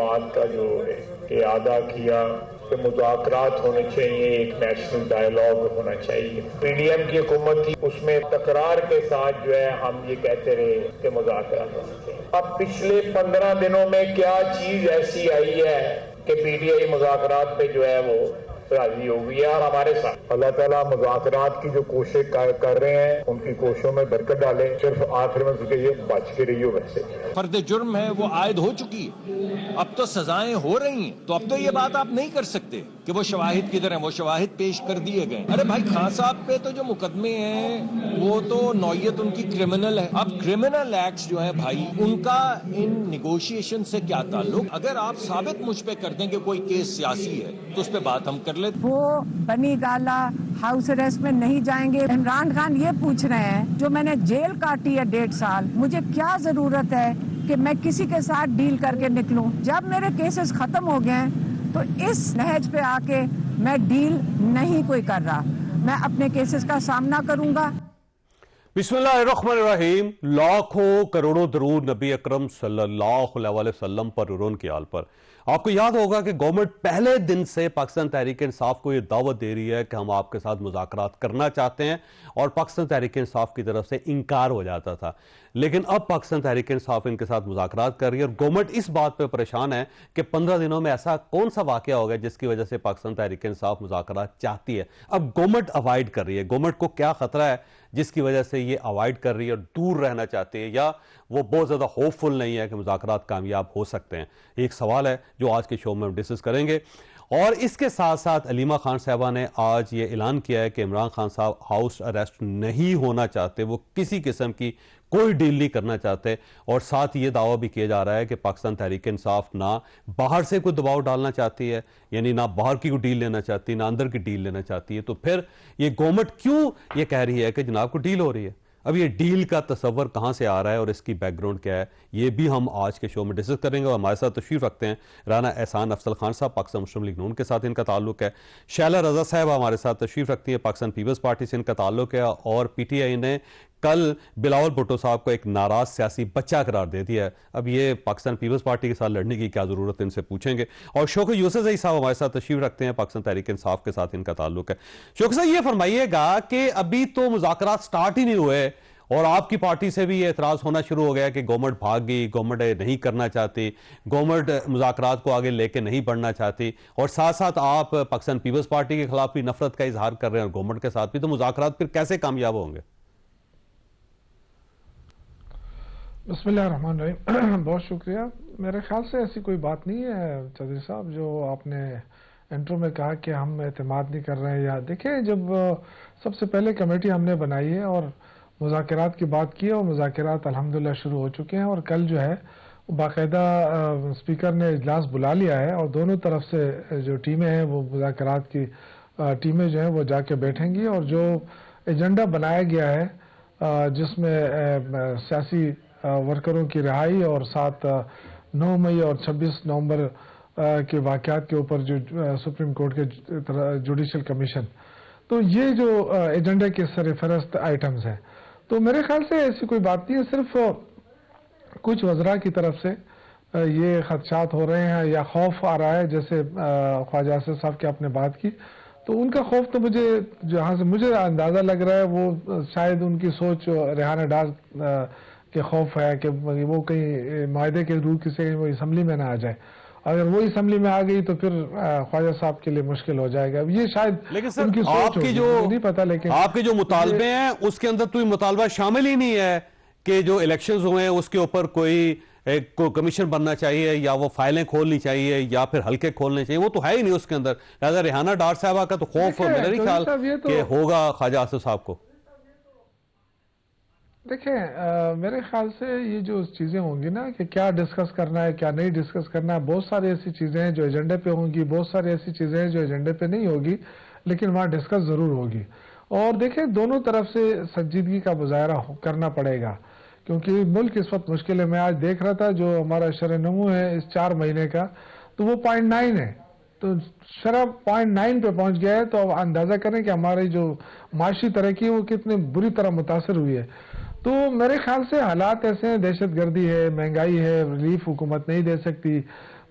بات کا جو اعادہ کیا کہ مذاکرات ہونے چاہیے، ایک نیشنل ڈائیلاگ ہونا چاہیے. پی ڈی ایم کی حکومت تھی، اس میں تکرار کے ساتھ جو ہے ہم یہ کہتے رہے کہ مذاکرات ہونے چاہیے. اب پچھلے 15 دنوں میں کیا چیز ایسی آئی ہے کہ پی ٹی آئی مذاکرات پہ جو ہے وہ راضی ہو گئی ہے اور ہمارے ساتھ اللہ تعالیٰ مذاکرات کی جو کوشش کر رہے ہیں ان کی کوششوں میں برکت ڈالے. صرف آخر میں کہ یہ بچ کے رہی ہو. ویسے فرد جرم ہے وہ عائد ہو چکی ہے، اب تو سزائیں ہو رہی ہیں، تو اب تو یہ بات آپ نہیں کر سکتے کہ وہ شواہد کدھر ہیں. وہ شواہد پیش کر دیے گئے. ارے بھائی خان صاحب پہ تو جو مقدمے ہیں وہ تو نوعیت ان کی کرمنل ہے. اب کرمنل ایکٹس جو ہیں بھائی ان کا ان نیگوشیشن سے کیا تعلق؟ اگر آپ ثابت مجھ پہ کر دیں کہ کوئی کیس سیاسی ہے تو اس پہ بات ہم کر لیتے. وہ بنی گالا ہاؤس اریسٹ میں نہیں جائیں گے. عمران خان یہ پوچھ رہے ہیں جو میں نے جیل کاٹی ہے 1.5 سال، مجھے کیا ضرورت ہے کہ میں کسی کے ساتھ ڈیل کر کے نکلوں؟ جب میرے کیسز ختم ہو گئے ہیں تو اس نہج پہ آ کے میں ڈیل نہیں کوئی کر رہا، میں اپنے کیسز کا سامنا کروں گا. بسم اللہ الرحمن الرحیم. لاکھوں کروڑوں درود نبی اکرم صلی اللہ علیہ وسلم پر اور ان کی آل پر. آپ کو یاد ہوگا کہ گورنمنٹ پہلے دن سے پاکستان تحریک انصاف کو یہ دعوت دے رہی ہے کہ ہم آپ کے ساتھ مذاکرات کرنا چاہتے ہیں، اور پاکستان تحریک انصاف کی طرف سے انکار ہو جاتا تھا. لیکن اب پاکستان تحریک انصاف ان کے ساتھ مذاکرات کر رہی ہے، اور گورنمنٹ اس بات پہ پریشان ہے کہ 15 دنوں میں ایسا کون سا واقعہ ہوگا جس کی وجہ سے پاکستان تحریک انصاف مذاکرات چاہتی ہے. اب گورنمنٹ اوائڈ کر رہی ہے. گورنمنٹ کو کیا خطرہ ہے جس کی وجہ سے یہ اوائڈ کر رہی ہے اور دور رہنا چاہتی ہے، یا وہ بہت زیادہ ہوپ فل نہیں ہے کہ مذاکرات کامیاب ہو سکتے ہیں؟ ایک سوال ہے جو آج کے شو میں ہم ڈسکس کریں گے. اور اس کے ساتھ ساتھ علیمہ خان صاحبہ نے آج یہ اعلان کیا ہے کہ عمران خان صاحب ہاؤس اریسٹ نہیں ہونا چاہتے، وہ کسی قسم کی کوئی ڈیل نہیں کرنا چاہتے. اور ساتھ یہ دعویٰ بھی کیا جا رہا ہے کہ پاکستان تحریک انصاف نہ باہر سے کوئی دباؤ ڈالنا چاہتی ہے، یعنی نہ باہر کی کوئی ڈیل لینا چاہتی، نہ اندر کی ڈیل لینا چاہتی ہے. تو پھر یہ گورنمنٹ کیوں یہ کہہ رہی ہے کہ جناب کو ڈیل ہو رہی ہے؟ اب یہ ڈیل کا تصور کہاں سے آ رہا ہے اور اس کی بیک گراؤنڈ کیا ہے، یہ بھی ہم آج کے شو میں ڈسکس کریں گے. اور ہمارے ساتھ تشریف رکھتے ہیں رانا احسان افضل خان صاحب، پاکستان مسلم لیگ نون کے ساتھ ان کا تعلق ہے. شیلا رضا صاحب ہمارے ساتھ تشریف رکھتی ہیں، پاکستان پیپلز پارٹی سے ان کا تعلق ہے. اور پی ٹی آئی نے کل بلاول بھٹو صاحب کو ایک ناراض سیاسی بچہ قرار دے دیا ہے. اب یہ پاکستان پیپلز پارٹی کے ساتھ لڑنے کی کیا ضرورت ہے، ان سے پوچھیں گے. اور شوکت یوسف زئی صاحب ہمارے ساتھ تشریف رکھتے ہیں، پاکستان تحریک انصاف کے ساتھ ان کا تعلق ہے. شوکت صاحب یہ فرمائیے گا کہ ابھی تو مذاکرات سٹارٹ ہی نہیں ہوئے، اور آپ کی پارٹی سے بھی یہ اعتراض ہونا شروع ہو گیا کہ گورنمنٹ بھاگ گئی، گورنمنٹ نہیں کرنا چاہتی، گورنمنٹ مذاکرات کو آگے لے کے نہیں بڑھنا چاہتی، اور ساتھ ساتھ آپ پاکستان پیپلز پارٹی کے خلاف بھی نفرت کا اظہار کر رہے ہیں اور گورنمنٹ کے ساتھ بھی. تو مذاکرات پھر کیسے کامیاب ہوں گے؟ بسم اللہ الرحمن الرحیم. بہت شکریہ. میرے خیال سے ایسی کوئی بات نہیں ہے چودھری صاحب جو آپ نے انٹرو میں کہا کہ ہم اعتماد نہیں کر رہے ہیں. یا دیکھیں، جب سب سے پہلے کمیٹی ہم نے بنائی ہے اور مذاکرات کی بات کی ہے، اور مذاکرات الحمدللہ شروع ہو چکے ہیں. اور کل جو ہے باقاعدہ اسپیکر نے اجلاس بلا لیا ہے، اور دونوں طرف سے جو ٹیمیں ہیں وہ مذاکرات کی ٹیمیں جو ہیں وہ جا کے بیٹھیں گی. اور جو ایجنڈا بنایا گیا ہے جس میں سیاسی ورکروں کی رہائی اور ساتھ 9 مئی اور 26 نومبر کے واقعات کے اوپر جو سپریم کورٹ کے جوڈیشل کمیشن، تو یہ جو ایجنڈے کے سرفہرست آئٹمز ہیں، تو میرے خیال سے ایسی کوئی بات نہیں ہے. صرف کچھ وزراء کی طرف سے یہ خدشات ہو رہے ہیں یا خوف آ رہا ہے، جیسے خواجہ اسد صاحب کی آپ نے بات کی، تو ان کا خوف تو مجھے جہاں سے مجھے اندازہ لگ رہا ہے وہ شاید ان کی سوچ ریحانہ ڈار کے خوف ہے کہ وہ کہیں معاہدے کے روح کسی وہ اسمبلی میں نہ آ جائے. اگر وہ اسمبلی میں آ گئی تو پھر خواجہ صاحب کے لیے مشکل ہو جائے گا. یہ شاید لیکن سر ان کی سوچ ہوگی، نہیں پتا. لیکن آپ کے جو مطالبے ہیں اس کے اندر تو یہ مطالبہ شامل ہی نہیں ہے کہ جو الیکشنز ہوئے ہیں اس کے اوپر کوئی کمیشن بننا چاہیے، یا وہ فائلیں کھولنی چاہیے، یا پھر حلقے کھولنے چاہیے. وہ تو ہے ہی نہیں اس کے اندر. لہذا ریحانہ ڈار صاحبہ کا تو خوف میرا نہیں خیال کہ ہوگا خواجہ اسد صاحب کو. دیکھیں، میرے خیال سے یہ جو چیزیں ہوں گی نا کہ کیا ڈسکس کرنا ہے کیا نہیں ڈسکس کرنا ہے، بہت ساری ایسی چیزیں ہیں جو ایجنڈے پہ ہوں گی، بہت ساری ایسی چیزیں ہیں جو ایجنڈے پہ نہیں ہوگی لیکن وہاں ڈسکس ضرور ہوگی. اور دیکھیں، دونوں طرف سے سنجیدگی کا مظاہرہ کرنا پڑے گا کیونکہ ملک اس وقت مشکل ہے. میں آج دیکھ رہا تھا جو ہمارا شرح نمو ہے اس 4 مہینے کا، تو وہ 0.9 ہے. تو شرح 0.9 پہ پہنچ گیا ہے. تو اب اندازہ کریں کہ ہماری جو معاشی ترقی ہے وہ کتنے بری طرح متاثر ہوئی ہے. تو میرے خیال سے حالات ایسے ہیں، دہشت گردی ہے، مہنگائی ہے، ریلیف حکومت نہیں دے سکتی،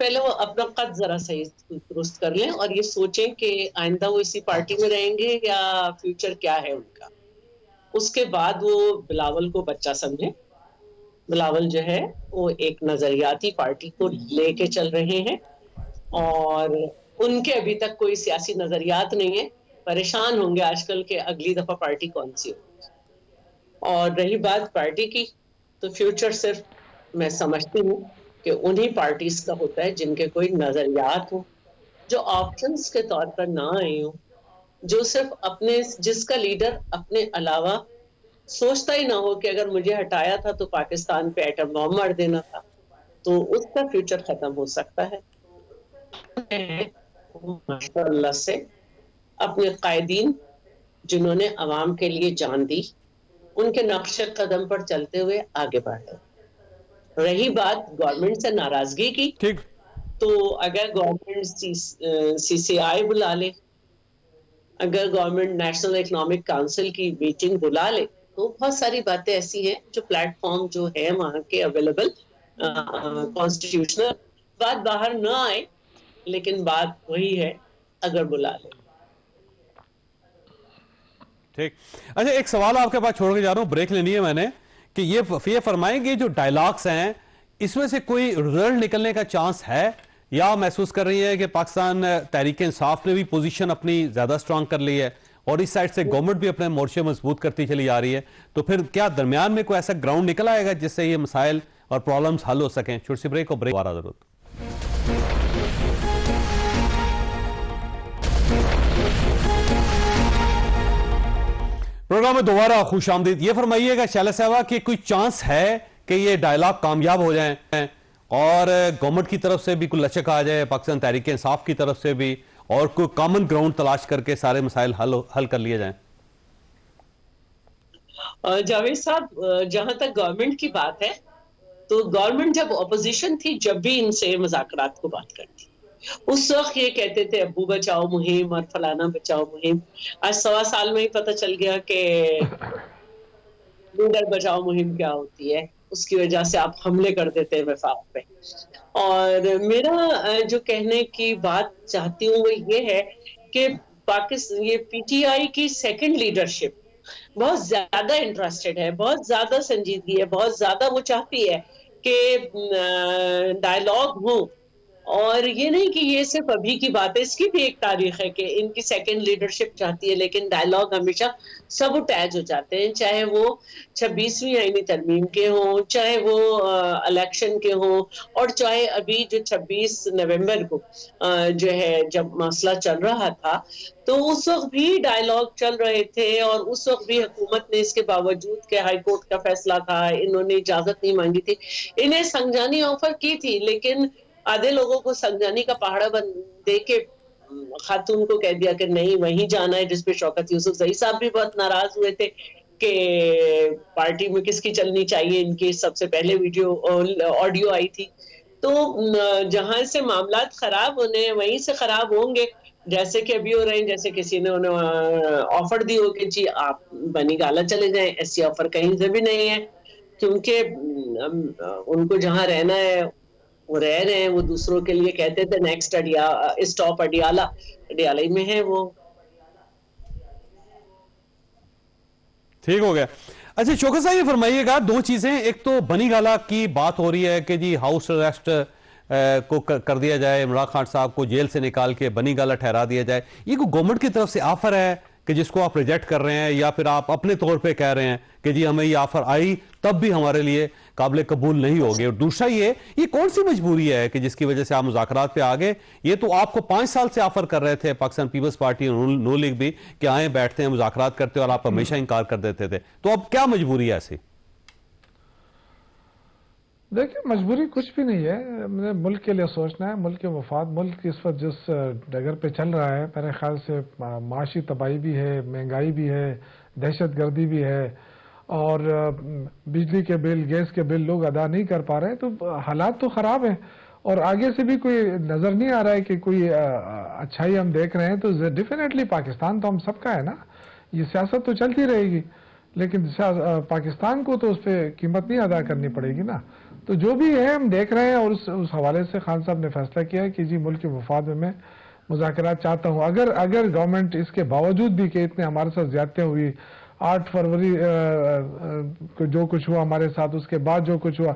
پہلے وہ اپنا قد ذرا صحیح درست کر لیں اور یہ سوچیں کہ آئندہ وہ اسی پارٹی میں رہیں گے یا فیوچر کیا ہے ان کا. اس کے بعد وہ بلاول کو بچہ سمجھیں. بلاول جو ہے وہ ایک نظریاتی پارٹی کو لے کے چل رہے ہیں اور ان کے ابھی تک کوئی سیاسی نظریات نہیں ہے. پریشان ہوں گے آج کل کہ اگلی دفعہ پارٹی کون سی ہوگی. اور رہی بات پارٹی کی تو فیوچر صرف میں سمجھتی ہوں کہ انہی پارٹیز کا ہوتا ہے جن کے کوئی نظریات ہو, جو آپشنز کے طور پر نہ آئے ہوں, جو صرف اپنے جس کا لیڈر اپنے علاوہ سوچتا ہی نہ ہو کہ اگر مجھے ہٹایا تھا تو پاکستان پہ ایٹم بم مار دینا تھا, تو اس کا فیوچر ختم ہو سکتا ہے. ماشاء اللہ سے اپنے قائدین جنہوں نے عوام کے لیے جان دی, ان کے نقش قدم پر چلتے ہوئے آگے بڑھے. رہی بات گورنمنٹ سے ناراضگی کی, تو اگر گورنمنٹ سی سی آئی بلا لے, اگر گورنمنٹ نیشنل اکنامک کاؤنسل کی میٹنگ بلا لے, تو بہت ساری باتیں ایسی ہیں جو پلیٹ فارم جو ہے وہاں کے اویلیبل کانسٹیٹیوشنل, بات باہر نہ آئے لیکن بات وہی ہے اگر بلا لے. ٹھیک. اچھا ایک سوال آپ کے پاس چھوڑ کے جا رہا ہوں, بریک لینی ہے میں نے, کہ یہ فرمائیں گے جو ڈائلاگس ہیں اس میں سے کوئی رزلٹ نکلنے کا چانس ہے, یا محسوس کر رہی ہے کہ پاکستان تحریک انصاف نے بھی پوزیشن اپنی زیادہ سٹرانگ کر لی ہے اور اس سائڈ سے گورنمنٹ بھی اپنے مورچے مضبوط کرتی چلی جا رہی ہے, تو پھر کیا درمیان میں کوئی ایسا گراؤنڈ نکل آئے گا جس سے یہ مسائل اور پرابلمز حل ہو سکیں؟ چھوٹی سی بریک, اور بریک دوبارہ ضرورت. پروگرام میں دوبارہ خوش آمدید. یہ فرمائیے گا شیلا صاحبہ کہ کوئی چانس ہے کہ یہ ڈائلاگ کامیاب ہو جائیں اور گورنمنٹ کی طرف سے بھی کوئی لچک آ جائے, پاکستان تحریک انصاف کی طرف سے بھی, اور کوئی کامن گراؤنڈ تلاش کر کے سارے مسائل حل کر لیے جائیں؟ جاوید صاحب, جہاں تک گورنمنٹ کی بات ہے تو گورنمنٹ جب اپوزیشن تھی جب بھی ان سے مذاکرات کو بات کرتی, اس وقت یہ کہتے تھے ابو بچاؤ مہم اور فلانا بچاؤ مہم. آج 1.25 سال میں ہی پتہ چل گیا کہ لیڈر بچاؤ مہم کیا ہوتی ہے, اس کی وجہ سے آپ حملے کر دیتے ہیں وفاق پہ. اور میرا جو کہنے کی بات چاہتی ہوں وہ یہ ہے کہ پاکستان یہ پی ٹی آئی کی سیکنڈ لیڈرشپ بہت زیادہ انٹرسٹڈ ہے, بہت زیادہ سنجیدگی ہے, بہت زیادہ وہ چاہتی ہے کہ ڈائلاگ ہو. اور یہ نہیں کہ یہ صرف ابھی کی بات ہے, اس کی بھی ایک تاریخ ہے کہ ان کی سیکنڈ لیڈرشپ چاہتی ہے, لیکن ڈائلاگ ہمیشہ سب اٹیچ ہو جاتے ہیں, چاہے وہ 26ویں آئینی ترمیم کے ہوں, چاہے وہ الیکشن کے ہوں, اور چاہے ابھی جو 26 نومبر کو جو ہے جب مسئلہ چل رہا تھا تو اس وقت بھی ڈائلاگ چل رہے تھے, اور اس وقت بھی حکومت نے اس کے باوجود کہ ہائی کورٹ کا فیصلہ تھا, انہوں نے اجازت نہیں مانگی تھی, انہیں سنجانی آفر کی تھی, لیکن آدھے لوگوں کو سنجانی کا پہاڑا دے کے خاتون کو کہہ دیا کہ نہیں وہیں جانا ہے, جس پہ شوکت یوسف زئی صاحب بھی بہت ناراض ہوئے تھے کہ پارٹی میں کس کی چلنی چاہیے, ان کی سب سے پہلے آڈیو آئی تھی. تو جہاں سے معاملات خراب ہونے وہیں سے خراب ہوں گے, جیسے کہ ابھی ہو رہے ہیں, جیسے کسی نے انہیں آفر دی ہو کہ جی آپ بنی گالا چلے جائیں, ایسی آفر کہیں سے بھی نہیں ہے, کیونکہ ان کو جہاں رہنا ہے وہ رہ رہے ہیں. وہ دوسروں کے لیے کہتے تھے نیکسٹ اسٹاپ اڈیالہ ہی میں ہے وہ. ٹھیک ہو گیا. اچھا شوکت صاحب یہ فرمائیے گا, دو چیزیں, ایک تو بنی گالا کی بات ہو رہی ہے کہ جی ہاؤس اریسٹ کو کر دیا جائے, عمران خان صاحب کو جیل سے نکال کے بنی گالا ٹھہرا دیا جائے, یہ کوئی گورنمنٹ کی طرف سے آفر ہے کہ جس کو آپ ریجیکٹ کر رہے ہیں, یا پھر آپ اپنے طور پہ کہہ رہے ہیں کہ جی ہمیں یہ آفر آئی تب بھی ہمارے لیے قابل قبول نہیں ہوگی؟ اور دوسرا یہ کون سی مجبوری ہے کہ جس کی وجہ سے آپ مذاکرات پہ آگے؟ یہ تو آپ کو 5 سال سے آفر کر رہے تھے پاکستان پیپلز پارٹی اور نو لیگ بھی کہ آئیں بیٹھتے ہیں مذاکرات کرتے, اور آپ ہمیشہ انکار کر دیتے تھے, تو اب کیا مجبوری ہے ایسی؟ دیکھیں مجبوری کچھ بھی نہیں ہے, ملک کے لیے سوچنا ہے, ملک کے مفاد, ملک اس وقت جس ڈگر پہ چل رہا ہے میرے خیال سے معاشی تباہی بھی ہے, مہنگائی بھی ہے, دہشت گردی بھی ہے, اور بجلی کے بل, گیس کے بل لوگ ادا نہیں کر پا رہے, تو حالات تو خراب ہیں, اور آگے سے بھی کوئی نظر نہیں آ رہا ہے کہ کوئی اچھائی ہم دیکھ رہے ہیں. تو ڈیفینیٹلی پاکستان تو ہم سب کا ہے نا, یہ سیاست تو چلتی رہے گی, لیکن پاکستان کو تو اس پہ قیمت نہیں ادا کرنی پڑے گی نا. تو جو بھی ہے ہم دیکھ رہے ہیں, اور اس حوالے سے خان صاحب نے فیصلہ کیا ہے کہ جی ملک کے مفاد میں مذاکرات چاہتا ہوں. اگر گورنمنٹ اس کے باوجود بھی کہ اتنے ہمارے ساتھ زیادتیاں ہوئی, 8 فروری کو جو کچھ ہوا ہمارے ساتھ, اس کے بعد جو کچھ ہوا,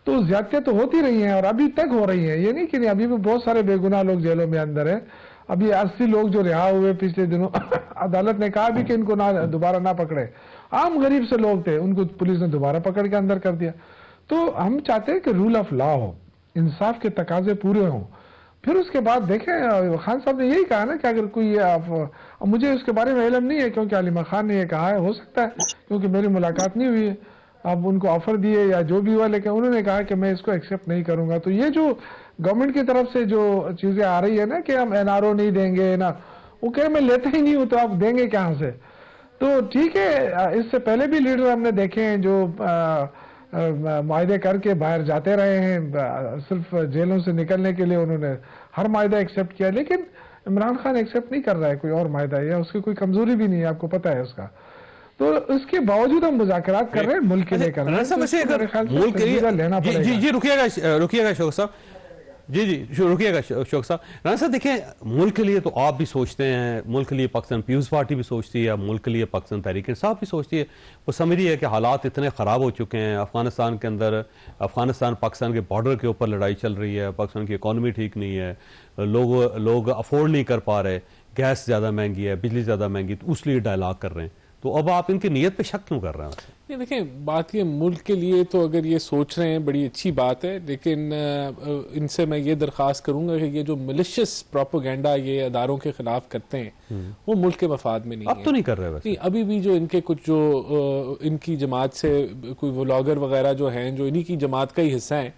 تو زیادتیاں تو ہوتی رہی ہیں اور ابھی تک ہو رہی ہیں. یہ نہیں کہ نہیں, ابھی بھی بہت سارے بے گناہ لوگ جیلوں میں اندر ہیں. ابھی 80 لوگ جو رہا ہوئے پچھلے دنوں, عدالت نے کہا بھی کہ ان کو دوبارہ نہ پکڑے. عام غریب سے لوگ تھے, ان کو پولیس نے دوبارہ پکڑ کے اندر کر دیا. تو ہم چاہتے ہیں کہ رول آف لا ہو, انصاف کے تقاضے پورے ہوں. پھر اس کے بعد دیکھیں, خان صاحب نے یہی کہا نا کہ اگر کوئی, مجھے اس کے بارے میں علم نہیں ہے کیونکہ علیمہ خان نے یہ کہا ہے, ہو سکتا ہے کیونکہ میری ملاقات نہیں ہوئی ہے, اب ان کو آفر دیے یا جو بھی ہوا, لیکن انہوں نے کہا کہ میں اس کو ایکسیپٹ نہیں کروں گا. تو یہ جو گورنمنٹ کی طرف سے جو چیزیں آ رہی ہے نا کہ ہم NRO نہیں دیں گے نا, وہ کہ میں لیتا ہی نہیں ہوں تو آپ دیں گے کہاں سے. تو ٹھیک ہے, اس سے پہلے بھی لیڈر ہم نے دیکھے ہیں جو معاہدے کر کے باہر جاتے رہے ہیں, صرف جیلوں سے نکلنے کے لیے انہوں نے ہر معاہدہ ایکسیپٹ کیا. لیکن عمران خان ایکسیپٹ نہیں کر رہا ہے کوئی اور معاہدہ, یا اس کی کوئی کمزوری بھی نہیں ہے, آپ کو پتہ ہے اس کا. تو اس کے باوجود ہم مذاکرات کر رہے ہیں, ملک کے لیے کر رہے ہیں. لینا پڑے گا. جی رکیے گا شوق صاحب, جی رکیے گا شوق صاحب. رانا صاحب دیکھیں, ملک کے لیے تو آپ بھی سوچتے ہیں, ملک کے لیے پاکستان پیپلز پارٹی بھی سوچتی ہے, ملک کے لیے پاکستان تحریک انصاف بھی سوچتی ہے. وہ سمجھ رہی ہے کہ حالات اتنے خراب ہو چکے ہیں افغانستان کے اندر, افغانستان پاکستان کے بارڈر کے اوپر لڑائی چل رہی ہے, پاکستان کی اکانومی ٹھیک نہیں ہے, لوگ افورڈ نہیں کر پا رہے, گیس زیادہ مہنگی ہے, بجلی زیادہ مہنگی, تو اس لیے ڈائلاگ کر رہے ہیں. تو اب آپ ان کی نیت پہ شک کیوں کر رہے ہیں؟ یہ دیکھیں, بات یہ ملک کے لیے تو اگر یہ سوچ رہے ہیں بڑی اچھی بات ہے, لیکن ان سے میں یہ درخواست کروں گا کہ یہ جو ملیشیس پروپیگنڈا یہ اداروں کے خلاف کرتے ہیں وہ ملک کے مفاد میں نہیں ہے. اب تو نہیں کر رہے ویسے. ابھی بھی جو ان کے کچھ جو ان کی جماعت سے کوئی ولاگر وغیرہ جو ہیں جو انہی کی جماعت کا ہی حصہ ہیں,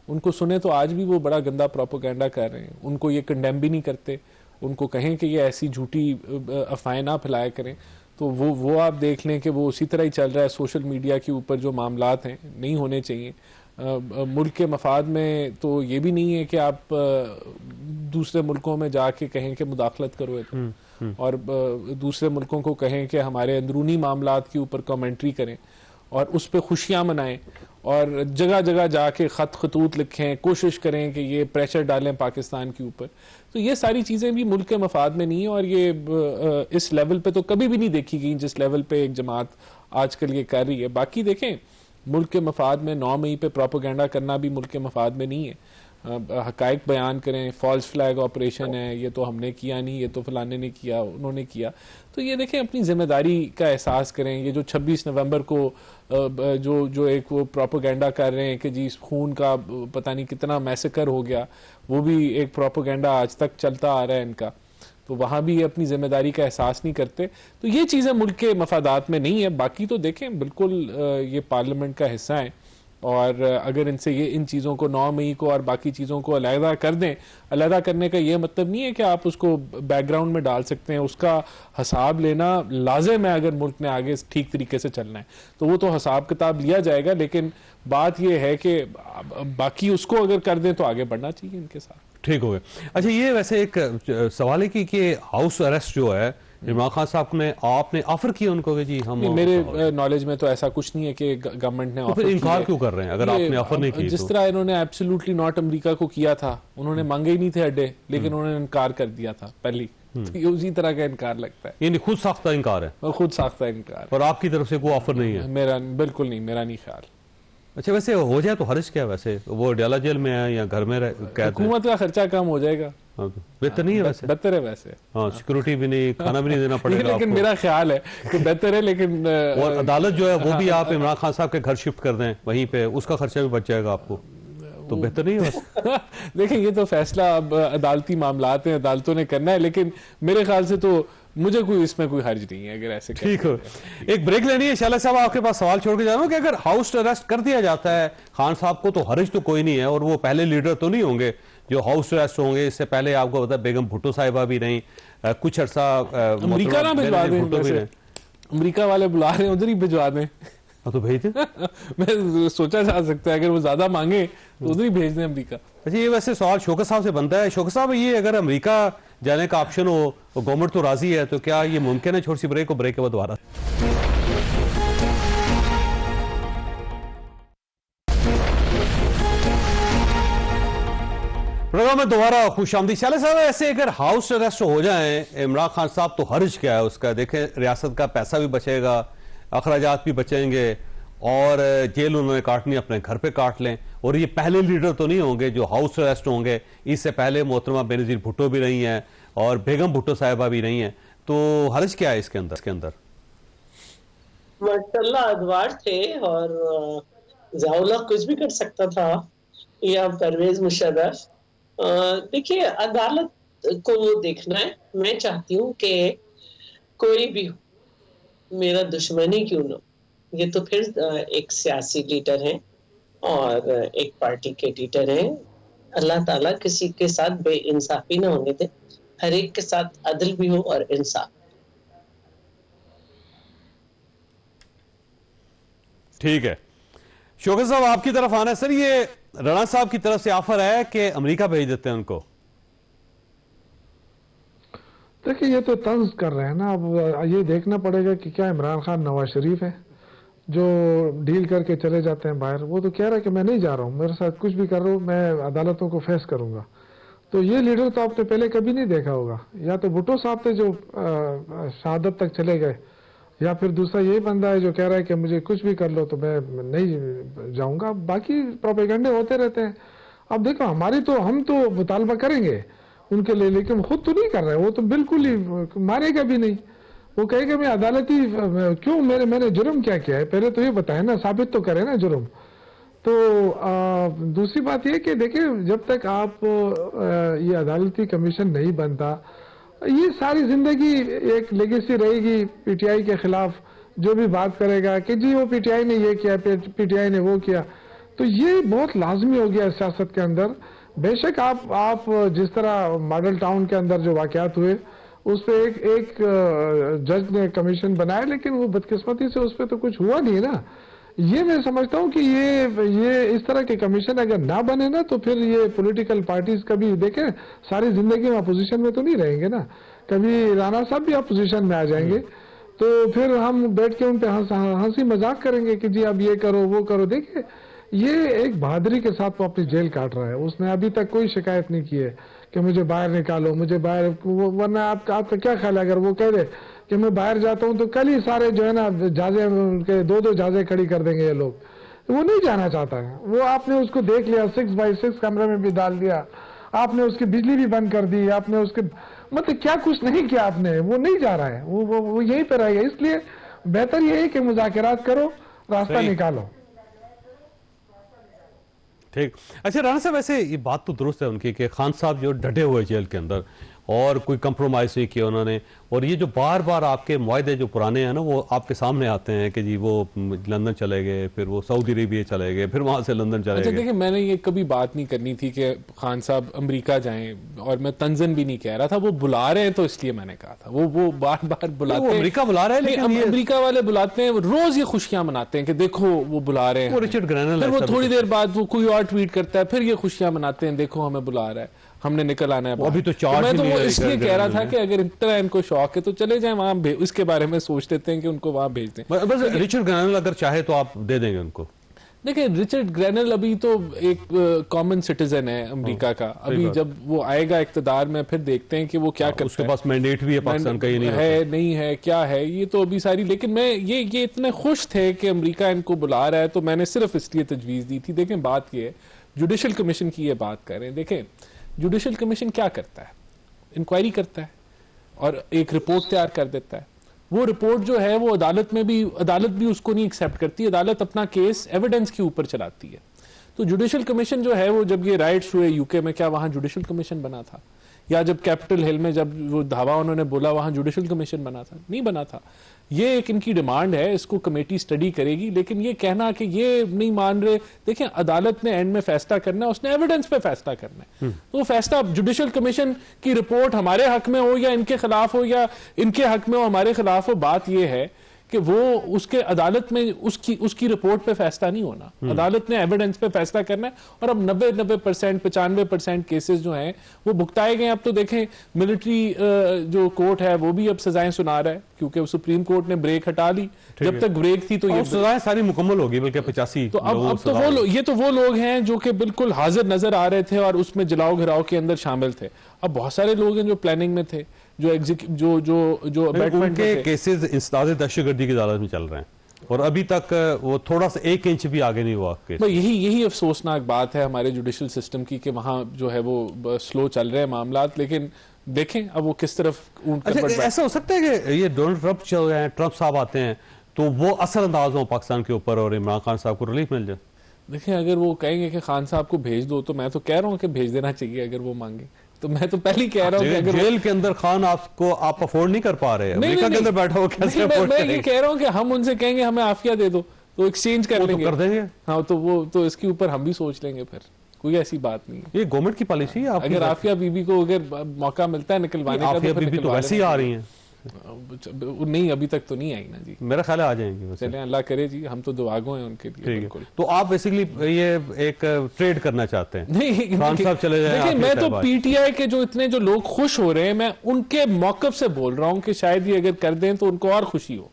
ان کو سنیں تو آج بھی وہ بڑا گندا پروپیگنڈا کر رہے ہیں. ان کو یہ کنڈیم بھی نہیں کرتے, ان کو کہیں کہ یہ ایسی جھوٹی افواہیں نہ پھیلایا کریں. تو وہ آپ دیکھ لیں کہ وہ اسی طرح ہی چل رہا ہے. سوشل میڈیا کے اوپر جو معاملات ہیں نہیں ہونے چاہیے. ملک کے مفاد میں تو یہ بھی نہیں ہے کہ آپ دوسرے ملکوں میں جا کے کہیں کہ مداخلت کرو, اور دوسرے ملکوں کو کہیں کہ ہمارے اندرونی معاملات کے اوپر کامنٹری کریں اور اس پہ خوشیاں منائیں, اور جگہ جگہ جا کے خطوط لکھیں, کوشش کریں کہ یہ پریشر ڈالیں پاکستان کے اوپر. تو یہ ساری چیزیں بھی ملک کے مفاد میں نہیں ہیں, اور یہ اس لیول پہ تو کبھی بھی نہیں دیکھی گئی جس لیول پہ ایک جماعت آج کل یہ کر رہی ہے. باقی دیکھیں, ملک کے مفاد میں 9 مئی پہ پروپیگنڈا کرنا بھی ملک کے مفاد میں نہیں ہے. حقائق بیان کریں, فالس فلیگ آپریشن ہے, یہ تو ہم نے کیا نہیں, یہ تو فلانے نے کیا, انہوں نے کیا. تو یہ دیکھیں, اپنی ذمہ داری کا احساس کریں. یہ جو 26 نومبر کو جو ایک وہ پروپیگنڈا کر رہے ہیں کہ جی خون کا پتہ نہیں کتنا میسیکر ہو گیا, وہ بھی ایک پروپیگنڈا آج تک چلتا آ رہا ہے ان کا. تو وہاں بھی اپنی ذمہ داری کا احساس نہیں کرتے. تو یہ چیزیں ملک کے مفادات میں نہیں ہے. باقی تو دیکھیں, بالکل یہ پارلیمنٹ کا حصہ ہیں, اور اگر ان سے یہ ان چیزوں کو 9 مئی کو اور باقی چیزوں کو علیحدہ کر دیں. علیحدہ کرنے کا یہ مطلب نہیں ہے کہ آپ اس کو بیک گراؤنڈ میں ڈال سکتے ہیں. اس کا حساب لینا لازم ہے اگر ملک نے آگے ٹھیک طریقے سے چلنا ہے, تو وہ تو حساب کتاب لیا جائے گا. لیکن بات یہ ہے کہ باقی اس کو اگر کر دیں تو آگے بڑھنا چاہیے ان کے ساتھ. ٹھیک ہو گیا. اچھا, یہ ویسے ایک سوال ہے کہ ہاؤس اریسٹ جو ہے عمران خان صاحب نے, آپ نے آفر کیا ان کو کہ جی ہم, میرے نالج میں تو ایسا کچھ نہیں ہے کہ گورنمنٹ نے آفر کیا. انکار کیوں کر رہے ہیں اگر آپ نے آفر نہیں کیا؟ جس طرح انہوں نے ایبسلیوٹلی ناٹ امریکہ کو کیا تھا, انہوں نے مانگے ہی نہیں تھے اڈے, لیکن انہوں نے انکار کر دیا تھا پہلی. یہ اسی طرح کا انکار لگتا ہے, یعنی خود ساختہ انکار ہے. خود ساختہ انکار. اور آپ کی طرف سے کوئی آفر نہیں ہے؟ میرا بالکل نہیں, میرا نہیں خیال. اچھا, ویسے ہو جائے تو حرج کیا ہے ویسے؟ وہ ڈیالہ جیل میں ہے یا گھر میں حکومت کا خرچہ کم ہو جائے گا, بہتر نہیں ہے ویسے؟ بہتر ہے ویسے. ہاں, سیکورٹی بھی نہیں, کھانا بھی نہیں دینا پڑے گا. لیکن میرا خیال ہے کہ بہتر ہے. لیکن اور عدالت جو ہے وہ بھی آپ عمران خان صاحب کے گھر شفٹ کر دیں, وہیں پہ اس کا خرچہ بھی بچ جائے گا آپ کو, تو بہتر نہیں ہے. دیکھیں, یہ تو فیصلہ اب عدالتی معاملات ہیں, عدالتوں نے کرنا ہے. لیکن میرے خیال سے تو مجھے اس میں کوئی حرج نہیں ہے اگر ایسے. ٹھیک ہو, ایک بریک لینی ہے. شالا صاحب, آپ کے پاس سوال چھوڑ کے جا رہا ہوں کہ اگر ہاؤس اریسٹ کر دیا جاتا ہے خان صاحب کو تو حرج تو کوئی نہیں ہے, اور وہ پہلے لیڈر تو نہیں ہوں گے جو ہاؤس اریسٹ ہوں گے. اس سے پہلے آپ کو پتا بیگم بھٹو صاحبہ بھی رہیں, کچھ عرصہ امریکہ نہ بھجوا دیں, امریکہ والے بلا رہے ہیں, ادھر ہی بھجوا دیں. تو بھیج دیں, میں سوچا جا سکتا ہے اگر وہ زیادہ مانگے تو ادھر ہی بھیج دیں امریکہ. اچھا, یہ ویسے سوال شوکت صاحب سے بنتا ہے. شوکت صاحب, یہ اگر امریکہ جانے کا آپشن ہو, گورنمنٹ تو راضی ہے, تو کیا یہ ممکن ہے؟ چھوٹی سی بریک, کو بریک کے بعد دوبارہ پروگرام میں دوبارہ خوش آمدید. چالے صاحب ایسے اگر ہاؤس اریسٹ ہو جائیں عمران خان صاحب تو حرج کیا ہے اس کا؟ دیکھیں ریاست کا پیسہ بھی بچے گا, اخراجات بھی بچیں گے, اور جیل انہوں نے کاٹنی اپنے گھر پہ کاٹ لیں. اور یہ پہلے لیڈر تو نہیں ہوں گے جو ہاؤس اریسٹ ہوں گے, اس سے پہلے محترمہ بینظیر بھٹو بھی رہی ہیں اور بیگم بھٹو صاحبہ بھی رہی ہیں, تو حرج کیا ہے اس کے اندر؟ ماشاءاللہ ادوار تھے اور ضیاء کچھ بھی کر سکتا تھا یا پرویز مشرف. دیکھیے عدالت کو دیکھنا ہے. میں چاہتی ہوں کہ کوئی بھی میرا دشمن ہی کیوں نہ, یہ تو پھر ایک سیاسی لیڈر ہیں اور ایک پارٹی کے لیڈر ہیں. اللہ تعالیٰ کسی کے ساتھ بے انصافی نہ ہونے دے, ہر ایک کے ساتھ عدل بھی ہو اور انصاف. ٹھیک ہے, شوکت صاحب آپ کی طرف آنا ہے. سر یہ رانا صاحب کی طرف سے آفر ہے کہ امریکہ بھیج دیتے ہیں ان کو. دیکھیں یہ تو طنز کر رہے ہیں نا. اب یہ دیکھنا پڑے گا کہ کیا عمران خان نواز شریف ہے جو ڈیل کر کے چلے جاتے ہیں باہر. وہ تو کہہ رہا ہے کہ میں نہیں جا رہا ہوں, میرے ساتھ کچھ بھی کر رہا ہوں, میں عدالتوں کو فیس کروں گا. تو یہ لیڈر تو آپ نے پہلے کبھی نہیں دیکھا ہوگا. یا تو بھٹو صاحب تھے جو شہادت تک چلے گئے, یا پھر دوسرا یہی بندہ ہے جو کہہ رہا ہے کہ مجھے کچھ بھی کر لو تو میں نہیں جاؤں گا. باقی پروپیگنڈے ہوتے رہتے ہیں. اب دیکھو ہم تو مطالبہ کریں گے ان کے لیے, لیکن خود تو نہیں کر رہے. وہ تو بالکل ہی مارے گا بھی نہیں. وہ کہے گا میں عدالتی کیوں, میں نے جرم کیا ہے پہلے تو یہ بتائیں نا, ثابت تو کریں نا جرم. تو دوسری بات یہ کہ دیکھیں جب تک آپ یہ عدالتی کمیشن نہیں بنتا, یہ ساری زندگی ایک لیگیسی رہے گی پی ٹی آئی کے خلاف. جو بھی بات کرے گا کہ جی وہ پی ٹی آئی نے یہ کیا, پی ٹی آئی نے وہ کیا. تو یہ بہت لازمی ہو گیا سیاست کے اندر. بے شک آپ جس طرح ماڈل ٹاؤن کے اندر جو واقعات ہوئے اس پہ ایک جج نے کمیشن بنایا, لیکن وہ بدقسمتی سے اس پہ تو کچھ ہوا نہیں نا. یہ میں سمجھتا ہوں کہ یہ اس طرح کے کمیشن اگر نہ بنے نا تو پھر یہ پولیٹیکل پارٹیز کبھی دیکھیں ساری زندگی میں اپوزیشن میں تو نہیں رہیں گے نا. کبھی رانا صاحب بھی اپوزیشن میں آ جائیں گے تو پھر ہم بیٹھ کے ان پہ ہنسی مذاق کریں گے کہ جی اب یہ کرو وہ کرو. دیکھیں یہ ایک بہادری کے ساتھ وہ اپنی جیل کاٹ رہا ہے. اس نے ابھی تک کوئی شکایت نہیں کی ہے کہ مجھے باہر نکالو, مجھے باہر. ورنہ آپ کا کیا خیال ہے اگر وہ کہہ دے کہ میں باہر جاتا ہوں تو کل ہی سارے جو ہے نا جہازیں کے دو جہازیں کھڑی کر دیں گے یہ لوگ. وہ نہیں جانا چاہتا ہے. وہ آپ نے اس کو دیکھ لیا 6x6 کمرے میں بھی ڈال دیا, آپ نے اس کی بجلی بھی بند کر دی, آپ نے اس کے مطلب کیا کچھ نہیں کیا آپ نے. وہ نہیں جا رہا ہے, وہ یہیں پہ رہے گا. اس لیے بہتر یہ ہے کہ مذاکرات کرو, راستہ نکالو. ٹھیک. اچھا رانا صاحب ایسے یہ بات تو درست ہے ان کی کہ خان صاحب جو ڈٹے ہوئے جیل کے اندر اور کوئی کمپرومائز نہیں کیا انہوں نے, اور یہ جو بار بار آپ کے معاہدے جو پرانے ہیں نا وہ آپ کے سامنے آتے ہیں کہ جی وہ لندن چلے گئے, پھر وہ سعودی عربیہ چلے گئے, پھر وہاں سے لندن چلے گئے. دیکھیں میں نے یہ کبھی بات نہیں کرنی تھی کہ خان صاحب امریکہ جائیں, اور میں تنزن بھی نہیں کہہ رہا تھا. وہ بلا رہے ہیں تو اس لیے میں نے کہا تھا وہ بار بار بلاتے ہیں. امریکہ بلا رہے ہیں لیکن امریکہ والے بلاتے ہیں, روز یہ خوشیاں مناتے ہیں کہ دیکھو وہ بلا رہے ہیں. رچرڈ گرینل پھر وہ تھوڑی دیر بعد وہ کوئی اور ٹویٹ کرتا ہے, پھر یہ خوشیاں مناتے ہیں دیکھو ہمیں بلا رہا ہے, ہم نے نکل آنا ہے. ابھی تو میں تو وہ اس لیے کہہ رہا تھا کہ اگر اتنا ان کو شوق ہے تو چلے جائیں وہاں, اس کے بارے میں سوچ لیتے ہیں کہ ان کو وہاں بھیج دیں. رچرڈ گرینل اگر چاہے تو آپ دے دیں گے ان کو. دیکھیں رچرڈ گرینل ابھی تو ایک کامن سٹیزن ہے امریکہ کا. ابھی جب وہ آئے گا اقتدار میں پھر دیکھتے ہیں کہ وہ کیا کرتا ہے. اس کے پاس مینڈیٹ بھی ہے پاکستان کا, یہ نہیں ہے کیا ہے یہ تو ابھی ساری. لیکن میں یہ اتنے خوش تھے کہ امریکہ ان کو بلا رہا ہے تو میں نے صرف اس لیے تجویز دی تھی. دیکھیں بات یہ ہے جوڈیشل کمیشن کی یہ بات کریں. دیکھیں جوڈیشل کمیشن کیا کرتا ہے, انکوائری کرتا ہے اور ایک رپورٹ تیار کر دیتا ہے. وہ رپورٹ جو ہے وہ عدالت بھی اس کو نہیں ایکسیپٹ کرتی. عدالت اپنا کیس ایویڈنس کے اوپر چلاتی ہے. تو جوڈیشل کمیشن جو ہے وہ جب یہ رائٹس ہوئے یو کے میں, کیا وہاں جوڈیشل کمیشن بنا تھا؟ یا جب کیپٹل ہل میں جب وہ دھاوا انہوں نے بولا وہاں جوڈیشل کمیشن بنا تھا؟ نہیں بنا تھا. یہ ایک ان کی ڈیمانڈ ہے, اس کو کمیٹی سٹڈی کرے گی. لیکن یہ کہنا کہ یہ نہیں مان رہے, دیکھیں عدالت نے اینڈ میں فیصلہ کرنا ہے, اس نے ایویڈنس پہ فیصلہ کرنا ہے. تو وہ فیصلہ جوڈیشل کمیشن کی رپورٹ ہمارے حق میں ہو یا ان کے خلاف ہو, یا ان کے حق میں ہو ہمارے خلاف ہو, بات یہ ہے کہ وہ اس کے عدالت میں اس کی رپورٹ پہ فیصلہ نہیں ہونا, عدالت نے ایویڈنس پہ فیصلہ کرنا ہے. اور اب 90% 95% کیسز جو ہیں وہ بھگتائے گئے. اب تو دیکھیں ملٹری جو کورٹ ہے وہ بھی اب سزائیں سنا رہا ہے, کیونکہ سپریم کورٹ نے بریک ہٹا لی. جب تک بریک تھی تو یہ سزائیں ساری مکمل ہوگی, بلکہ 85. تو اب تو یہ تو وہ لوگ ہیں جو کہ بالکل حاضر نظر آ رہے تھے اور اس میں جلاؤ گھراؤ کے اندر شامل تھے. اب بہت سارے لوگ ہیں جو پلاننگ میں تھے, جو ان کے کیسز انسداد دہشت گردی کی عدالت میں چل رہے ہیں, اور ابھی تک وہ تھوڑا سا 1 انچ بھی آگے نہیں ہوا. یہی افسوسناک بات ہے ہمارے جوڈیشل سسٹم کی کہ وہاں جو ہے وہ سلو چل رہے ہیں معاملات. لیکن دیکھیں اب وہ کس طرف. ایسا ہو سکتا ہے کہ یہ ڈونلڈ ٹرمپ چل رہے ہیں, ٹرمپ صاحب آتے ہیں تو وہ اثر انداز ہوں پاکستان کے اوپر اور عمران خان صاحب کو ریلیف مل جائے. دیکھیں اگر وہ کہیں گے کہ خان صاحب کو بھیج دو, تو میں تو کہہ رہا ہوں کہ بھیج دینا چاہیے اگر وہ مانگے. تو میں تو پہلے ہی کہہ رہا ہوں کہ اگر جیل کے اندر خان آپ افورڈ نہیں کر پا رہے, امریکہ کے اندر بیٹھا ہو کیسے افورڈ کریں گے؟ میں یہ کہہ رہا ہوں کہ ہم ان سے کہیں گے ہمیں عافیہ دے دو تو ایکسچینج کر لیں گے, کر دیں گے. ہاں تو وہ تو اس کے اوپر ہم بھی سوچ لیں گے, پھر کوئی ایسی بات نہیں ہے. یہ گورنمنٹ کی پالیسی ہے. اگر عافیہ بی بی کو اگر موقع ملتا ہے نکلوانے کا, عافیہ بی بی تو ویسے ہی آ رہی ہیں. نہیں ابھی تک تو نہیں آئی نا جی, میرا خیال ہے آ جائیں گی. چلیں اللہ کرے جی, ہم تو دعا گو ہیں ان کے لیے. بالکل. تو آپ بیسیکلی یہ ایک ٹریڈ کرنا چاہتے ہیں؟ نہیں, خان صاحب چلے جائیں. دیکھیں میں تو پی ٹی آئی کے جو اتنے جو لوگ خوش ہو رہے ہیں, میں ان کے موقف سے بول رہا ہوں کہ شاید یہ اگر کر دیں تو ان کو اور خوشی ہو,